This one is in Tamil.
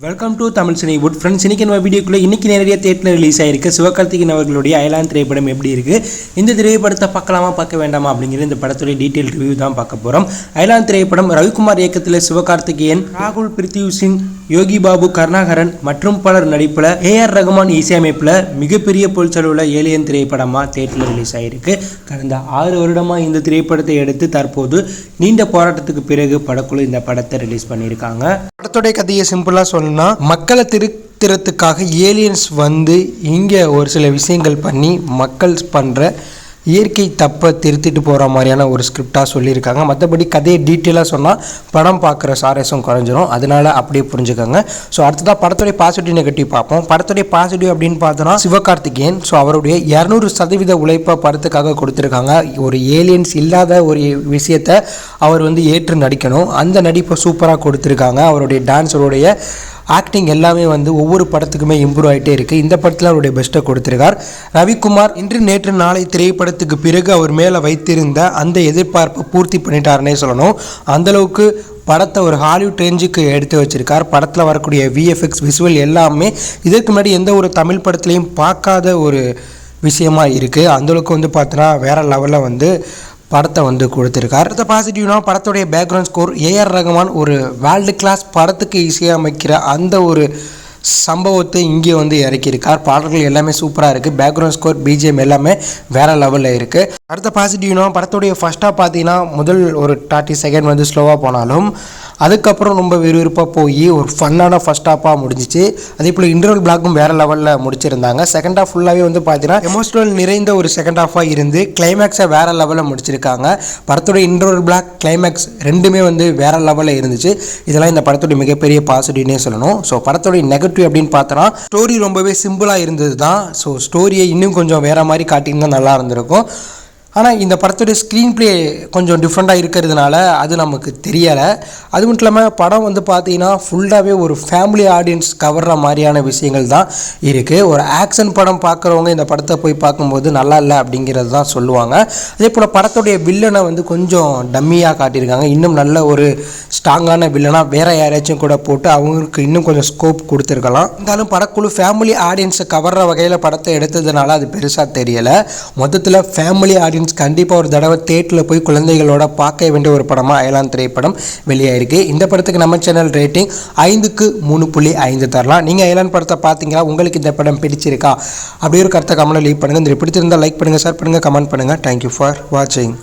Welcome to Tamil Cinewood friends. இன்றைக்கி நம்ம வீடியோக்குள்ளே இன்றைக்கி நிறைய தேட்டரில் ரிலீஸ் ஆகிருக்கு சிவகார்த்திகேயன் அவர்களுடைய அயலான் திரைப்படம் எப்படி இருக்குது, இந்த திரைப்படத்தை பார்க்கலாமா பார்க்க வேண்டாமா அப்படிங்கிற இந்த படத்துடைய டீட்டெயில் ரிவ்யூ தான் பார்க்க போகிறோம். அயலான் திரைப்படம் ரவிக்குமார் இயக்கத்தில் சிவகார்த்திகேயன், ராகுல் பிரித்திவ் சிங், யோகி பாபு, கருணாகரன் மற்றும் பலர் நடிப்பில் ஏஆர் ரகுமான் இசையமைப்பில் மிகப்பெரிய பொருட்செலவில் ஏலியன் திரைப்படமாக தேட்டரில் ரிலீஸ் ஆகிருக்கு. கடந்த 6 வருடமாக இந்த திரைப்படத்தை எடுத்து தற்போது நீண்ட போராட்டத்துக்கு பிறகு படக்குழு இந்த படத்தை ரிலீஸ் பண்ணியிருக்காங்க. படத்துடைய கதையை சிம்பிளாக சொல்லணும்னா, மக்களை திருத்துறதுக்காக ஏலியன்ஸ் வந்து இங்கே ஒரு சில விஷயங்கள் பண்ணி மக்கள் பண்ணுற இயற்கை தப்பை திருத்திட்டு போகிற மாதிரியான ஒரு ஸ்கிரிப்டாக சொல்லியிருக்காங்க. மற்றபடி கதையை டீட்டெயிலாக சொன்னால் படம் பார்க்குற சாரசம் குறைஞ்சிரும், அதனால் அப்படியே புரிஞ்சுக்கோங்க. ஸோ அடுத்ததாக படத்துடைய பாசிட்டிவ் நெகட்டிவ் பார்ப்போம். படத்துடைய பாசிட்டிவ் அப்படின்னு பார்த்தோன்னா, சிவகார்த்திகேயன் அவருடைய 200% உழைப்பை படத்துக்காக கொடுத்துருக்காங்க. ஒரு ஏலியன்ஸ் இல்லாத ஒரு விஷயத்தை அவர் வந்து ஏற்று நடிக்கணும், அந்த நடிப்பை சூப்பராக கொடுத்துருக்காங்க. அவருடைய டான்ஸருடைய ஆக்டிங் எல்லாமே வந்து ஒவ்வொரு படத்துக்குமே இம்ப்ரூவ் ஆகிட்டே இருக்குது. இந்த படத்தில் அவருடைய பெஸ்ட்டை கொடுத்துருக்கார். ரவிக்குமார் இன்று நேற்று நாளை திரைப்படத்துக்கு பிறகு அவர் மேலே வைத்திருந்த அந்த எதிர்பார்ப்பை பூர்த்தி பண்ணிட்டாருன்னே சொல்லணும். அந்தளவுக்கு படத்தை ஒரு ஹாலிவுட் ரேஞ்சுக்கு எடுத்து வச்சுருக்கார். படத்தில் வரக்கூடிய விஎஃப்எக்ஸ் விஷுவல் எல்லாமே இதற்கு முன்னாடி எந்த ஒரு தமிழ் படத்துலையும் பார்க்காத ஒரு விஷயமா இருக்குது. அந்தளவுக்கு வந்து பார்த்தோன்னா வேறு லெவலில் வந்து படத்தை வந்து கொடுத்துருக்கார். அடுத்த பாசிட்டிவ்னா, படத்துடைய பேக்ரவுண்ட் ஸ்கோர் ஏஆர் ரகுமான் ஒரு வேர்ல்டு கிளாஸ் படத்துக்கு இசையமைக்கிற அந்த ஒரு சம்பவத்தை இங்கே வந்து இறக்கியிருக்கார். பாடல்கள் எல்லாமே சூப்பராக இருக்குது. பேக்ரவுண்ட் ஸ்கோர், பிஜிஎம் எல்லாமே வேறு லெவலில் இருக்குது. அடுத்த பாசிட்டிவ்னா, படத்துடைய ஃபஸ்ட்டாக பார்த்தீங்கன்னா முதல் ஒரு 30 செகண்ட் வந்து ஸ்லோவாக போனாலும் அதுக்கப்புறம் ரொம்ப விறுவிறுப்பாக போய் ஒரு ஃபன்னான ஃபஸ்ட் ஹாஃபாக முடிஞ்சிச்சு. அதே போல் இன்டர்வல் பிளாக்கும் வேறு லெவலில் முடிச்சிருந்தாங்க. செகண்ட் ஹாஃப் ஃபுல்லாகவே வந்து பார்த்தீங்கன்னா எமோஷனல் நிறைந்த ஒரு செகண்ட் ஹாஃபாக இருந்து கிளைமேக்ஸை வேறு லெவலில் முடிச்சிருக்காங்க. படத்துடைய இன்டர்வல் பிளாக், கிளைமேக்ஸ் ரெண்டுமே வந்து வேறு லெவலில் இருந்துச்சு. இதெல்லாம் இந்த படத்துடைய மிகப்பெரிய பாசிட்டிவ்னே சொல்லணும். ஸோ படத்துடைய நெகட்டிவ் அப்படின்னு பார்த்தோன்னா, ஸ்டோரி ரொம்பவே சிம்பிளாக இருந்தது தான். ஸோ ஸ்டோரியை இன்னும் கொஞ்சம் வேறு மாதிரி காட்டியிருந்தால் நல்லா இருந்திருக்கும். ஆனால் இந்த படத்துடைய ஸ்க்ரீன் ப்ளே கொஞ்சம் டிஃப்ரெண்ட்டாக இருக்கிறதுனால அது நமக்கு தெரியலை. அது மட்டும் இல்லாமல் படம் வந்து பார்த்திங்கன்னா ஃபுல்லாகவே ஒரு ஃபேமிலி ஆடியன்ஸ் கவர்ற மாதிரியான விஷயங்கள் தான் இருக்குது. ஒரு ஆக்ஷன் படம் பார்க்குறவங்க இந்த படத்தை போய் பார்க்கும்போது நல்லா இல்லை அப்படிங்கிறது தான் சொல்லுவாங்க. அதே போல் படத்துடைய வில்லனை வந்து கொஞ்சம் டம்மியாக காட்டியிருக்காங்க. இன்னும் நல்ல ஒரு ஸ்ட்ராங்கான வில்லனாக வேறு யாராச்சும் கூட போட்டு அவங்களுக்கு இன்னும் கொஞ்சம் ஸ்கோப் கொடுத்துருக்கலாம். இருந்தாலும் படக்குழு ஃபேமிலி ஆடியன்ஸை கவர்ற வகையில் படத்தை எடுத்ததுனால அது பெருசாக தெரியலை. மொத்தத்தில் ஃபேமிலி ஆடியன்ஸ் கண்டிப்பாக ஒரு தடவை தேட்டரில் போய் குழந்தைகளோட பார்க்க வேண்டிய ஒரு படமாக அயலான் திரைப்படம் வெளியாயிருக்கு. இந்த படத்துக்கு நம்ம சேனல் ரேட்டிங் 5க்கு 3.5 தரலாம். நீங்கள் அயலான் படத்தை பார்த்தீங்களா, உங்களுக்கு இந்த படம் பிடிச்சிருக்கா, அப்படியே ஒரு கருத்தை கமெண்ட்டில் லீவ் பண்ணுங்கள். இந்த பிடிச்சிருந்தால் லைக் பண்ணுங்கள், ஷேர் பண்ணுங்கள், கமெண்ட் பண்ணுங்கள். தேங்க்யூ ஃபார் வாட்சிங்.